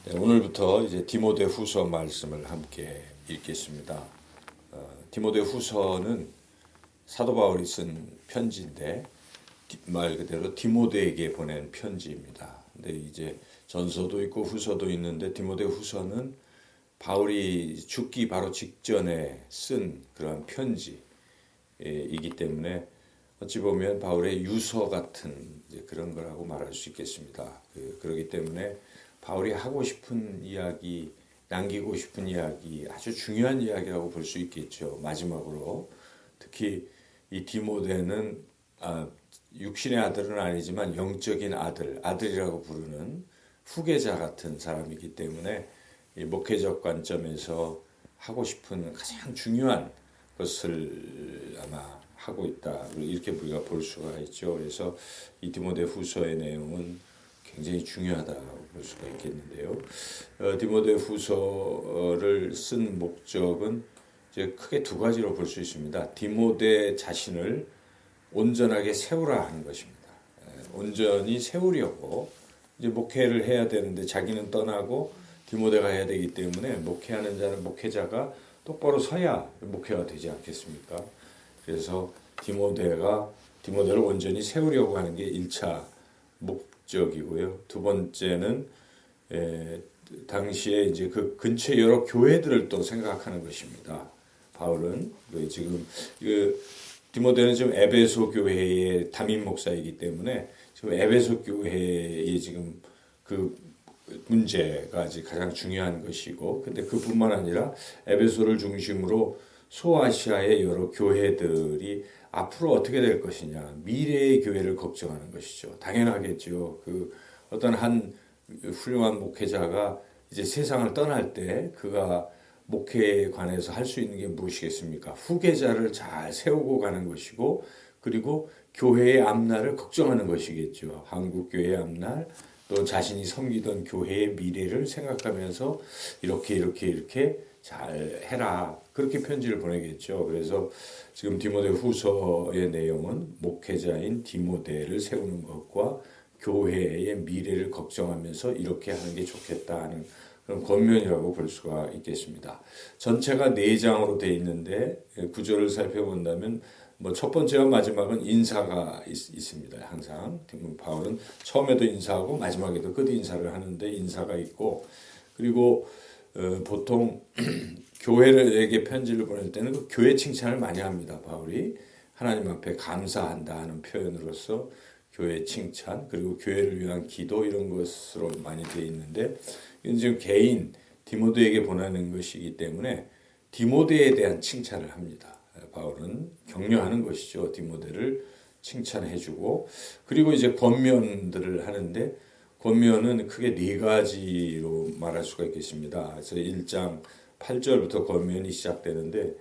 네, 오늘부터 이제 디모데후서 말씀을 함께 읽겠습니다. 디모데후서는 사도 바울이 쓴 편지인데 말 그대로 디모데에게 보낸 편지입니다. 근데 이제 전서도 있고 후서도 있는데 디모데후서는 바울이 죽기 바로 직전에 쓴 그런 편지이기 때문에 어찌 보면 바울의 유서 같은 그런 거라고 말할 수 있겠습니다. 그렇기 때문에 바울이 하고 싶은 이야기, 남기고 싶은 이야기, 아주 중요한 이야기라고 볼 수 있겠죠. 마지막으로 특히 이 디모데는 육신의 아들은 아니지만 영적인 아들이라고 부르는 후계자 같은 사람이기 때문에 이 목회적 관점에서 하고 싶은 가장 중요한 것을 아마 하고 있다. 이렇게 우리가 볼 수가 있죠. 그래서 이 디모데후서의 내용은 굉장히 중요하다고 볼 수가 있겠는데요. 디모데후서를 쓴 목적은 이제 크게 두 가지로 볼 수 있습니다. 디모데 자신을 온전하게 세우라 하는 것입니다. 온전히 세우려고 이제 목회를 해야 되는데 자기는 떠나고 디모데가 해야 되기 때문에 목회하는 자는 목회자가 똑바로 서야 목회가 되지 않겠습니까? 그래서 디모데를 온전히 세우려고 하는 게 1차 목적이고요. 두 번째는 당시에 이제 그 근처 여러 교회들을 또 생각하는 것입니다. 바울은 지금 디모데는 지금 에베소 교회의 담임 목사이기 때문에 지금 에베소 교회의 지금 그 문제가 이제 가장 중요한 것이고, 근데 그뿐만 아니라 에베소를 중심으로 소아시아의 여러 교회들이 앞으로 어떻게 될 것이냐, 미래의 교회를 걱정하는 것이죠. 당연하겠죠. 어떤 한 훌륭한 목회자가 이제 세상을 떠날 때 그가 목회에 관해서 할 수 있는 게 무엇이겠습니까? 후계자를 잘 세우고 가는 것이고, 그리고 교회의 앞날을 걱정하는 것이겠죠. 한국 교회의 앞날, 또 자신이 섬기던 교회의 미래를 생각하면서 이렇게 잘 해라. 그렇게 편지를 보내겠죠. 그래서 지금 디모데 후서의 내용은 목회자인 디모데를 세우는 것과 교회의 미래를 걱정하면서 이렇게 하는 게 좋겠다 하는 그런 권면이라고 볼 수가 있겠습니다. 전체가 4장으로 되어 있는데 구절을 살펴본다면 첫 번째와 마지막은 인사가 있습니다. 항상 바울은 처음에도 인사하고 마지막에도 끝 인사를 하는데 인사가 있고, 그리고 보통 교회에게 편지를 보낼 때는 그 교회 칭찬을 많이 합니다. 바울이 하나님 앞에 감사한다 하는 표현으로서 교회 칭찬, 그리고 교회를 위한 기도, 이런 것으로 많이 되어 있는데, 이건 지금 개인 디모데에게 보내는 것이기 때문에 디모데에 대한 칭찬을 합니다. 바울은 격려하는 것이죠. 디모데를 칭찬해주고, 그리고 이제 권면들을 하는데, 권면은 크게 4가지로 말할 수가 있겠습니다. 그래서 1장 8절부터 권면이 시작되는데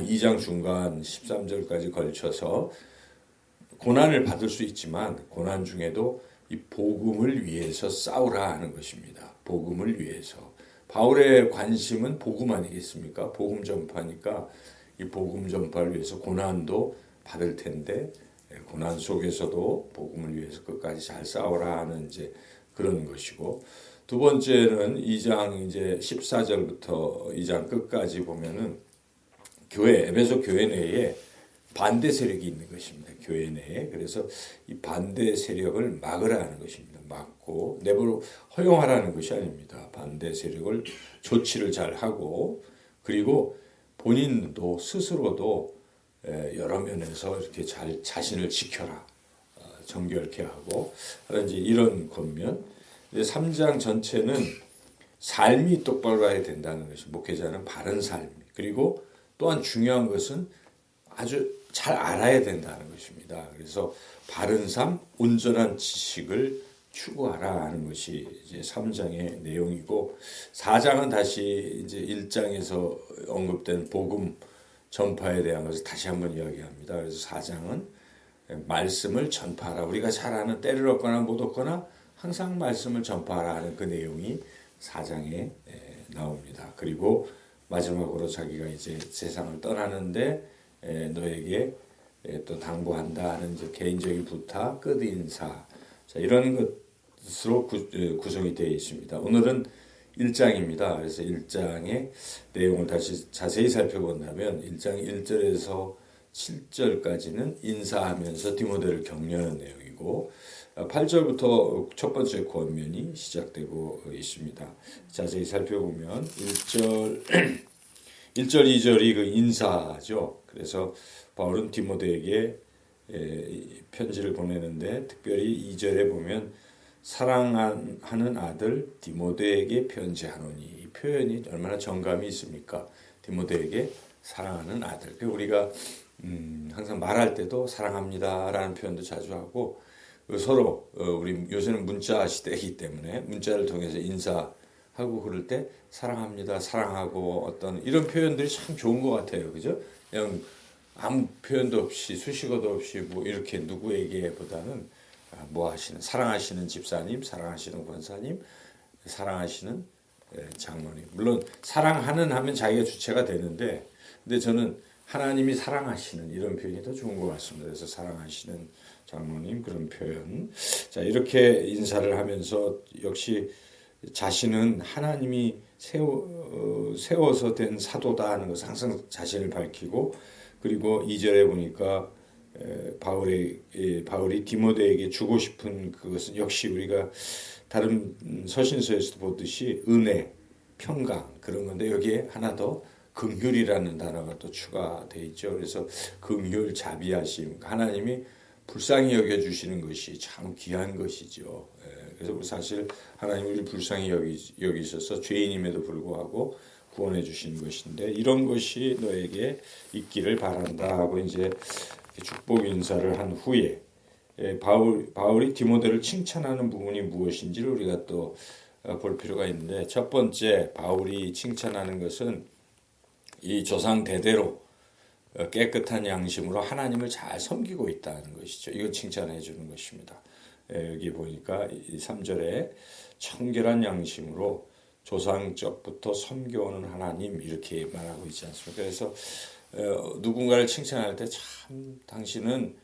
2장 중간 13절까지 걸쳐서 고난을 받을 수 있지만 고난 중에도 이 복음을 위해서 싸우라 하는 것입니다. 복음을 위해서. 바울의 관심은 복음 아니겠습니까? 복음 전파니까 이 복음 전파를 위해서 고난도 받을 텐데, 고난 속에서도 복음을 위해서 끝까지 잘 싸우라 하는 이제 그런 것이고, 두 번째는 2장 이제 14절부터 2장 끝까지 보면은 에베소 교회 내에 반대 세력이 있는 것입니다. 교회 내에. 그래서 이 반대 세력을 막으라 하는 것입니다. 막고 내버려 허용하라는 것이 아닙니다. 반대 세력을 조치를 잘 하고, 그리고 본인도 스스로도 여러 면에서 이렇게 잘 자신을 지켜라, 정결케 하고 하든지 이런 권면. 3장 전체는 삶이 똑바로 해야 된다는 것이, 목회자는 바른 삶, 그리고 또한 중요한 것은 아주 잘 알아야 된다는 것입니다. 그래서 바른 삶, 온전한 지식을 추구하라 하는 것이 이제 3장의 내용이고, 4장은 다시 이제 1장에서 언급된 복음 전파에 대한 것을 다시 한번 이야기합니다. 그래서 4장은 말씀을 전파하라. 우리가 잘 아는 때를 얻거나 못 얻거나 항상 말씀을 전파하라 하는 그 내용이 4장에 나옵니다. 그리고 마지막으로 자기가 이제 세상을 떠나는데 너에게 또 당부한다 하는 이제 개인적인 부탁, 끝 인사. 자, 이런 것으로 구성이 되어 있습니다. 오늘은 1장입니다. 그래서 1장의 내용을 다시 자세히 살펴본다면 1장 1절에서 7절까지는 인사하면서 디모데를 격려하는 내용이고 8절부터 첫 번째 권면이 시작되고 있습니다. 자세히 살펴보면 1절, 2절이 그 인사죠. 그래서 바울은 디모데에게 편지를 보내는데 특별히 2절에 보면 사랑하는 아들 디모데에게 편지하노니 이 표현이 얼마나 정감이 있습니까? 디모데에게 사랑하는 아들. 우리가 항상 말할 때도 사랑합니다라는 표현도 자주 하고 서로 우리 요새는 문자 시대이기 때문에 문자를 통해서 인사하고 그럴 때 사랑합니다, 사랑하고 어떤 이런 표현들이 참 좋은 것 같아요, 그죠? 그냥 아무 표현도 없이 수식어도 없이 뭐 이렇게 누구에게보다는 뭐 하시는 사랑하시는 집사님, 사랑하시는 권사님, 사랑하시는 장로님. 물론 사랑하는 하면 자기가 주체가 되는데, 근데 저는 하나님이 사랑하시는 이런 표현이 더 좋은 것 같습니다. 그래서 사랑하시는 장로님 그런 표현. 자, 이렇게 인사를 하면서 역시 자신은 하나님이 세워서 된 사도다 하는 것을 항상 자신을 밝히고 그리고 2절에 보니까 바울이 디모데에게 주고 싶은 그것은 역시 우리가 다른 서신서에서도 보듯이 은혜, 평강 그런 건데 여기에 하나 더 긍휼이라는 단어가 또 추가되어 있죠. 그래서 긍휼, 자비하심, 하나님이 불쌍히 여겨주시는 것이 참 귀한 것이죠. 그래서 사실 하나님이 우리 불쌍히 여기셔서 죄인임에도 불구하고 구원해 주시는 것인데 이런 것이 너에게 있기를 바란다 하고 이제 축복 인사를 한 후에 바울이 디모데를 칭찬하는 부분이 무엇인지를 우리가 또 볼 필요가 있는데 첫 번째 바울이 칭찬하는 것은 이 조상 대대로 깨끗한 양심으로 하나님을 잘 섬기고 있다는 것이죠. 이거 칭찬해 주는 것입니다. 여기 보니까 3절에 청결한 양심으로 조상적부터 섬겨오는 하나님 이렇게 말하고 있지 않습니까? 그래서 누군가를 칭찬할 때 참 당신은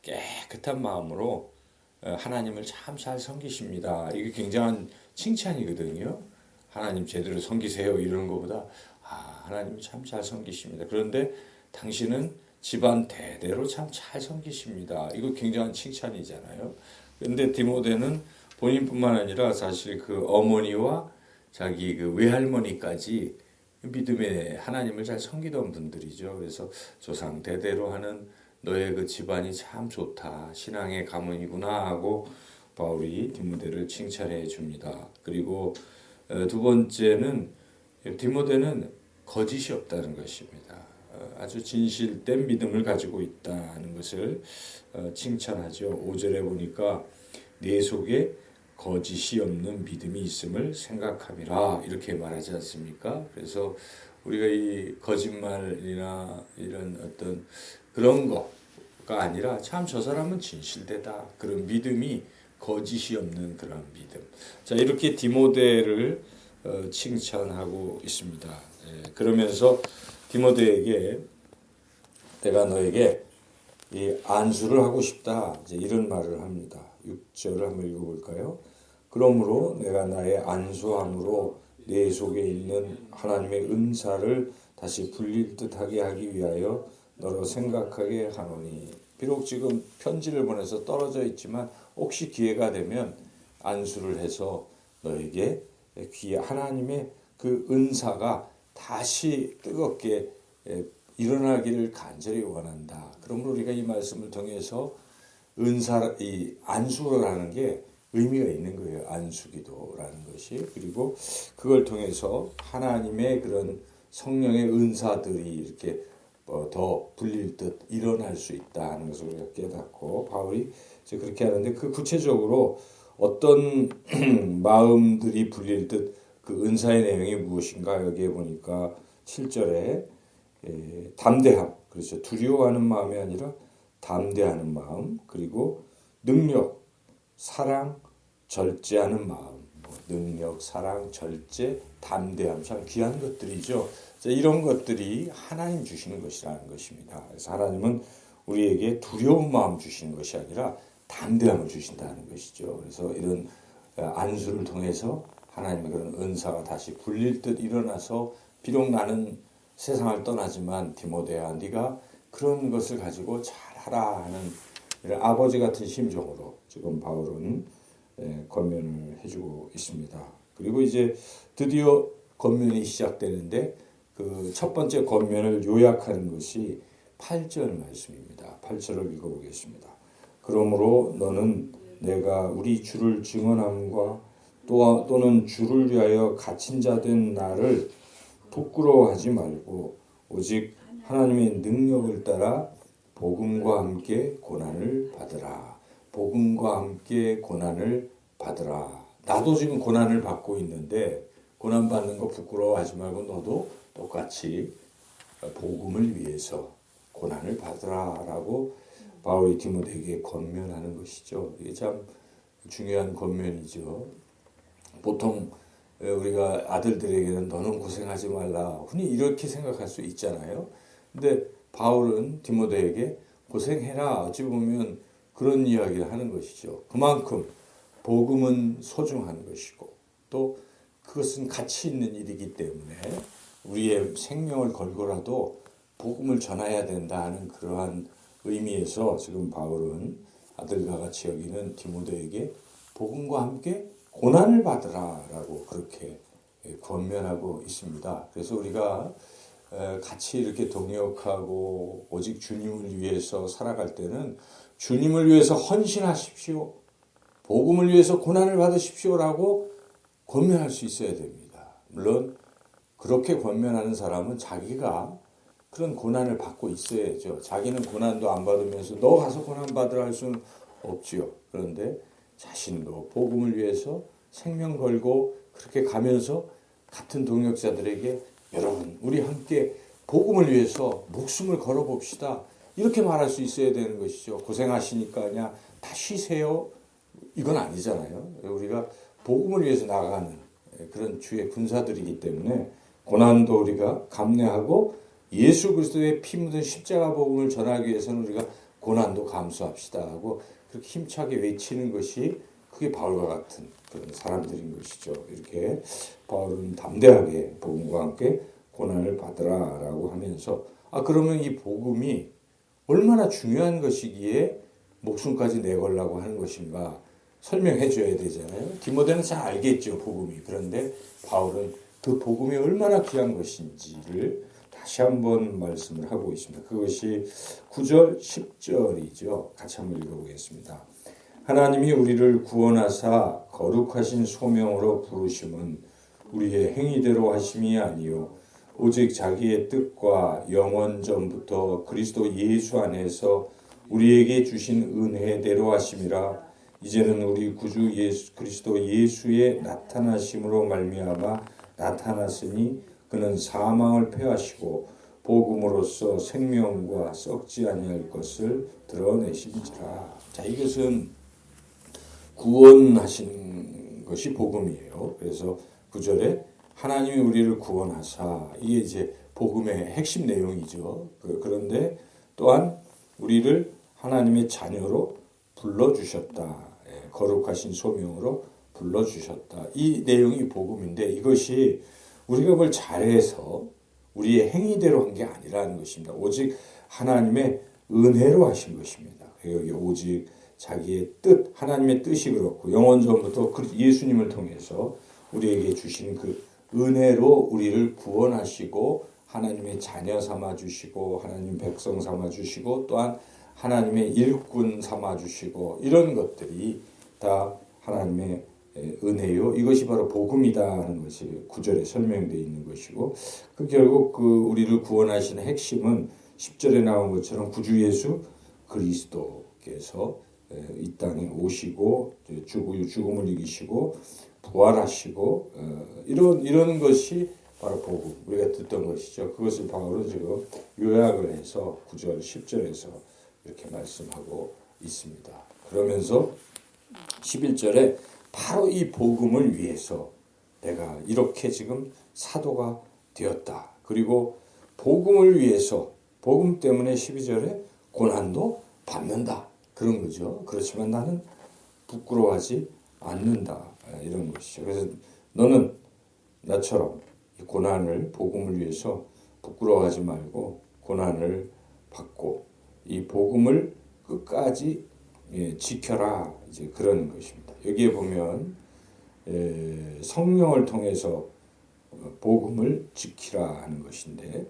깨끗한 마음으로 하나님을 참 잘 섬기십니다. 이게 굉장한 칭찬이거든요. 하나님 제대로 섬기세요 이러는 것보다 하나님 참 잘 섬기십니다. 그런데 당신은 집안 대대로 참 잘 섬기십니다. 이거 굉장한 칭찬이잖아요. 그런데 디모데는 본인뿐만 아니라 사실 그 어머니와 자기 그 외할머니까지 믿음의 하나님을 잘 섬기던 분들이죠. 그래서 조상 대대로 하는 너의 그 집안이 참 좋다. 신앙의 가문이구나 하고 바울이 디모데를 칭찬해 줍니다. 그리고 두 번째는 디모데는 거짓이 없다는 것입니다. 아주 진실된 믿음을 가지고 있다는 것을 칭찬하죠. 5절에 보니까 내 속에 거짓이 없는 믿음이 있음을 생각함이라 이렇게 말하지 않습니까? 그래서 우리가 이 거짓말이나 이런 어떤 그런 거가 아니라 참 저 사람은 진실되다 그런 믿음이 거짓이 없는 그런 믿음. 자 이렇게 디모데를 칭찬하고 있습니다. 그러면서 디모데에게 내가 너에게 이 안수를 하고 싶다 이제 이런 말을 합니다. 6절을 한번 읽어볼까요? 그러므로 내가 나의 안수함으로 내 속에 있는 하나님의 은사를 다시 불릴 듯하게 하기 위하여 너로 생각하게 하노니 비록 지금 편지를 보내서 떨어져 있지만 혹시 기회가 되면 안수를 해서 너에게 하나님의 그 은사가 다시 뜨겁게 일어나기를 간절히 원한다. 그러므로 우리가 이 말씀을 통해서 이 안수를 하는 게 의미가 있는 거예요. 안수기도라는 것이. 그리고 그걸 통해서 하나님의 그런 성령의 은사들이 이렇게 더 불릴 듯 일어날 수 있다 하는 것을 우리가 깨닫고 바울이 이제 그렇게 하는데 그 구체적으로 어떤 마음들이 불릴 듯 그 은사의 내용이 무엇인가 여기에 보니까 7절에 담대함 그렇죠. 두려워하는 마음이 아니라 담대하는 마음 그리고 능력, 사랑, 절제하는 마음 능력, 사랑, 절제, 담대함 참 귀한 것들이죠. 이런 것들이 하나님 주시는 것이라는 것입니다. 그래서 하나님은 우리에게 두려운 마음 주시는 것이 아니라 담대함을 주신다는 것이죠. 그래서 이런 안수를 통해서 하나님의 그런 은사가 다시 굴릴 듯 일어나서 비록 나는 세상을 떠나지만 디모데야 네가 그런 것을 가지고 잘하라 하는 이런 아버지 같은 심정으로 지금 바울은 권면을 해주고 있습니다. 그리고 이제 드디어 권면이 시작되는데 그 첫 번째 권면을 요약하는 것이 8절 말씀입니다. 8절을 읽어보겠습니다. 그러므로 너는 내가 우리 주를 증언함과 또는 주를 위하여 갇힌 자 된 나를 부끄러워하지 말고 오직 하나님의 능력을 따라 복음과 함께 고난을 받으라. 복음과 함께 고난을 받으라. 나도 지금 고난을 받고 있는데 고난 받는 거 부끄러워하지 말고 너도 똑같이 복음을 위해서 고난을 받으라라고 바울이 디모데에게 권면하는 것이죠. 이게 참 중요한 권면이죠. 보통 우리가 아들들에게는 너는 고생하지 말라. 흔히 이렇게 생각할 수 있잖아요. 근데 바울은 디모데에게 고생해라. 어찌 보면 그런 이야기를 하는 것이죠. 그만큼 복음은 소중한 것이고 또 그것은 가치 있는 일이기 때문에 우리의 생명을 걸고라도 복음을 전해야 된다는 그러한 의미에서 지금 바울은 아들과 같이 여기는 디모데에게 복음과 함께 고난을 받으라라고 그렇게 권면하고 있습니다. 그래서 우리가 같이 이렇게 동역하고 오직 주님을 위해서 살아갈 때는 주님을 위해서 헌신하십시오. 복음을 위해서 고난을 받으십시오라고 권면할 수 있어야 됩니다. 물론 그렇게 권면하는 사람은 자기가 그런 고난을 받고 있어야죠. 자기는 고난도 안 받으면서 너 가서 고난 받으라 할 수는 없지요. 그런데 자신도 복음을 위해서 생명 걸고 그렇게 가면서 같은 동역자들에게 여러분 우리 함께 복음을 위해서 목숨을 걸어봅시다. 이렇게 말할 수 있어야 되는 것이죠. 고생하시니까 그냥 다 쉬세요. 이건 아니잖아요. 우리가 복음을 위해서 나가는 그런 주의 군사들이기 때문에 고난도 우리가 감내하고 예수 그리스도의 피 묻은 십자가 복음을 전하기 위해서는 우리가 고난도 감수합시다 하고 그렇게 힘차게 외치는 것이 그게 바울과 같은 그런 사람들인 것이죠. 이렇게 바울은 담대하게 복음과 함께 고난을 받으라라고 하면서 그러면 이 복음이 얼마나 중요한 것이기에 목숨까지 내걸라고 하는 것인가 설명해 줘야 되잖아요. 디모데는 잘 알겠죠, 복음이. 그런데 바울은 그 복음이 얼마나 귀한 것인지를 다시 한번 말씀을 하고 있습니다. 그것이 9절, 10절이죠. 같이 한번 읽어보겠습니다. 하나님이 우리를 구원하사 거룩하신 소명으로 부르심은 우리의 행위대로 하심이 아니요 오직 자기의 뜻과 영원 전부터 그리스도 예수 안에서 우리에게 주신 은혜대로 하심이라. 이제는 우리 구주 예수 그리스도 예수의 나타나심으로 말미암아 나타났으니 그는 사망을 패하시고 복음으로써 생명과 썩지 아니할 것을 드러내신지라. 자, 이것은 구원하신 것이 복음이에요. 그래서 9절에 하나님이 우리를 구원하사 이게 이제 복음의 핵심 내용이죠. 그런데 또한 우리를 하나님의 자녀로 불러주셨다. 거룩하신 소명으로 불러주셨다. 이 내용이 복음인데 이것이 우리가 뭘 잘해서 우리의 행위대로 한 게 아니라는 것입니다. 오직 하나님의 은혜로 하신 것입니다. 여기 오직 자기의 뜻, 하나님의 뜻이 그렇고 영원전부터 예수님을 통해서 우리에게 주신 그 은혜로 우리를 구원하시고 하나님의 자녀 삼아주시고 하나님 백성 삼아주시고 또한 하나님의 일꾼 삼아주시고 이런 것들이 다 하나님의 은혜요. 이것이 바로 복음이다 하는 것이 9절에 설명되어 있는 것이고 결국 우리를 구원하시는 핵심은 10절에 나온 것처럼 구주 예수 그리스도께서 이 땅에 오시고 죽음을 이기시고 부활하시고 이런 것이 바로 복음 우리가 듣던 것이죠. 그것을 바울은 지금 요약을 해서 9절 10절에서 이렇게 말씀하고 있습니다. 그러면서 11절에 바로 이 복음을 위해서 내가 이렇게 지금 사도가 되었다. 그리고 복음을 위해서 복음 때문에 12절에 고난도 받는다. 그런 거죠. 그렇지만 나는 부끄러워하지 않는다. 이런 것이죠. 그래서 너는 나처럼 이 고난을 복음을 위해서 부끄러워하지 말고 고난을 받고 이 복음을 끝까지 지켜라 이제 그런 것입니다. 여기에 보면 성령을 통해서 복음을 지키라 하는 것인데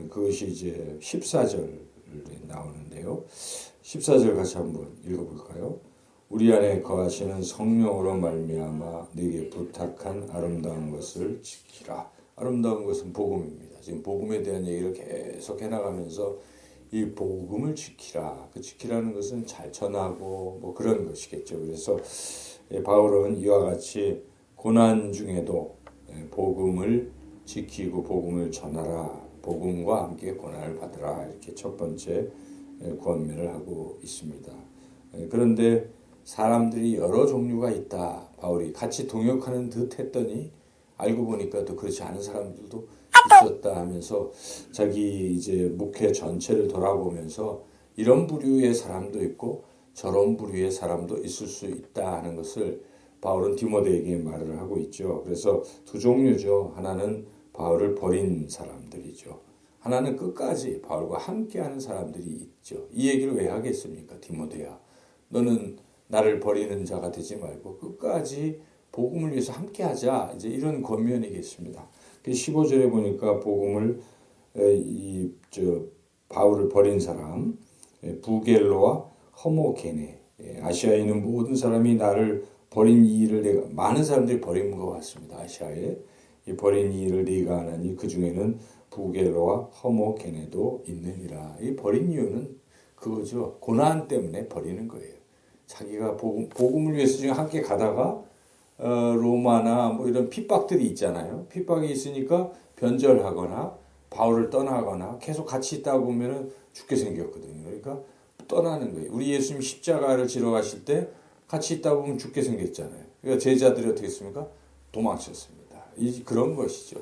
그것이 이제 14절에 나오는데요. 14절 같이 한번 읽어볼까요? 우리 안에 거하시는 성령으로 말미암아 네게 부탁한 아름다운 것을 지키라. 아름다운 것은 복음입니다. 지금 복음에 대한 얘기를 계속 해나가면서 이 복음을 지키라. 그 지키라는 것은 잘 전하고 뭐 그런 것이겠죠. 그래서 바울은 이와 같이 고난 중에도 복음을 지키고 복음을 전하라. 복음과 함께 고난을 받으라. 이렇게 첫 번째 권면을 하고 있습니다. 그런데 사람들이 여러 종류가 있다. 바울이 같이 동역하는 듯 했더니 알고 보니까 또 그렇지 않은 사람들도 있었다 하면서 자기 이제 목회 전체를 돌아보면서 이런 부류의 사람도 있고 저런 부류의 사람도 있을 수 있다 하는 것을 바울은 디모데에게 말을 하고 있죠. 그래서 두 종류죠. 하나는 바울을 버린 사람들이죠. 하나는 끝까지 바울과 함께하는 사람들이 있죠. 이 얘기를 왜 하겠습니까? 디모데야. 너는 나를 버리는 자가 되지 말고 끝까지 복음을 위해서 함께하자. 이제 이런 권면이겠습니다. 15절에 보니까 복음을 바울을 버린 사람 부겔로와 허모게네 아시아에 있는 모든 사람이 나를 버린 이 일을 내가 많은 사람들이 버린 것 같습니다. 아시아에 이 버린 이 일을 네가 안 하니 그 중에는 부겔로와 허모게네도 있느니라. 이 버린 이유는 그거죠. 고난 때문에 버리는 거예요. 자기가 복음을 위해서 지금 함께 가다가 로마나 뭐 이런 핍박들이 있잖아요. 핍박이 있으니까 변절하거나 바울을 떠나거나 계속 같이 있다 보면은 죽게 생겼거든요. 그러니까 떠나는 거예요. 우리 예수님 십자가를 지러 가실 때 같이 있다 보면 죽게 생겼잖아요. 그러니까 제자들이 어떻게 했습니까? 도망쳤습니다. 그런 것이죠.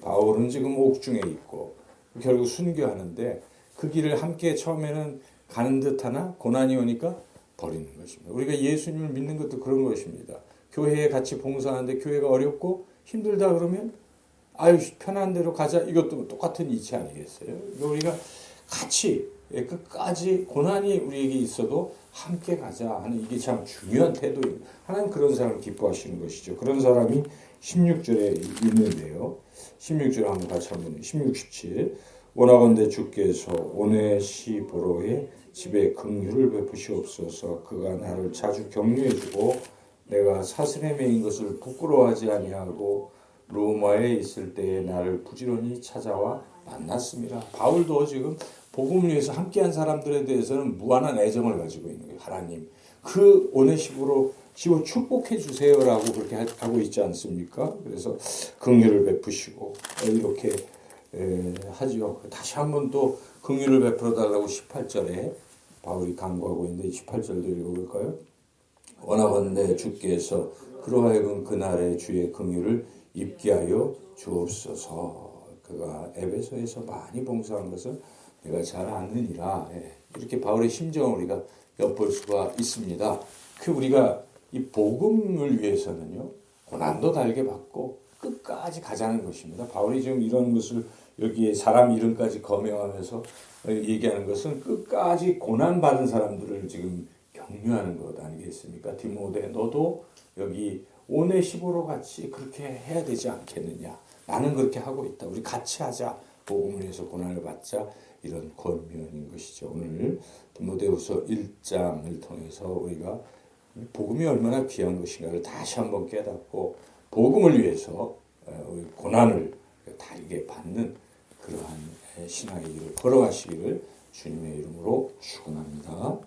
바울은 지금 옥중에 있고 결국 순교하는데 그 길을 함께 처음에는 가는 듯하나 고난이 오니까 버리는 것입니다. 우리가 예수님을 믿는 것도 그런 것입니다. 교회에 같이 봉사하는데 교회가 어렵고 힘들다 그러면 아유 편한 대로 가자. 이것도 똑같은 이치 아니겠어요? 우리가 같이 끝까지 고난이 우리에게 있어도 함께 가자 하는 이게 참 중요한 태도입니다. 하나님 그런 사람을 기뻐하시는 것이죠. 그런 사람이 16절에 있는데요. 16절 한번 같이 한번 16, 17 원하건대 주께서 오네시보로의 집에 긍휼을 베푸시옵소서. 그가 나를 자주 격려해주고 내가 사슬에 매인 것을 부끄러워하지 아니하고 로마에 있을 때에 나를 부지런히 찾아와 만났습니다. 바울도 지금 복음을 위해서 함께한 사람들에 대해서는 무한한 애정을 가지고 있는 거예요. 하나님 그 오네시보로 지금 축복해 주세요라고 그렇게 하고 있지 않습니까? 그래서 긍휼을 베푸시고 이렇게 하죠. 다시 한번 또 긍휼을 베풀어 달라고 18절에 바울이 간구하고 있는데 18절도 읽어볼까요? 원하건대 주께서 그러하여금 그날의 주의 긍휼을 입게 하여 주옵소서. 그가 에베소에서 많이 봉사한 것을 내가 잘 아느니라. 이렇게 바울의 심정을 우리가 엿볼 수가 있습니다. 우리가 이 복음을 위해서는요 고난도 달게 받고 끝까지 가자는 것입니다. 바울이 지금 이런 것을 여기에 사람 이름까지 거명하면서 얘기하는 것은 끝까지 고난받은 사람들을 지금 격려하는 것 아니겠습니까? 디모데 너도 여기 오네시보로 같이 그렇게 해야 되지 않겠느냐. 나는 그렇게 하고 있다. 우리 같이 하자. 복음을 위해서 고난을 받자. 이런 권면인 것이죠. 오늘 디모데후서 1장을 통해서 우리가 복음이 얼마나 귀한 것인가를 다시 한번 깨닫고 복음을 위해서 우리 고난을 달게 받는 그러한 신앙의 길을 걸어가시기를 주님의 이름으로 축원합니다.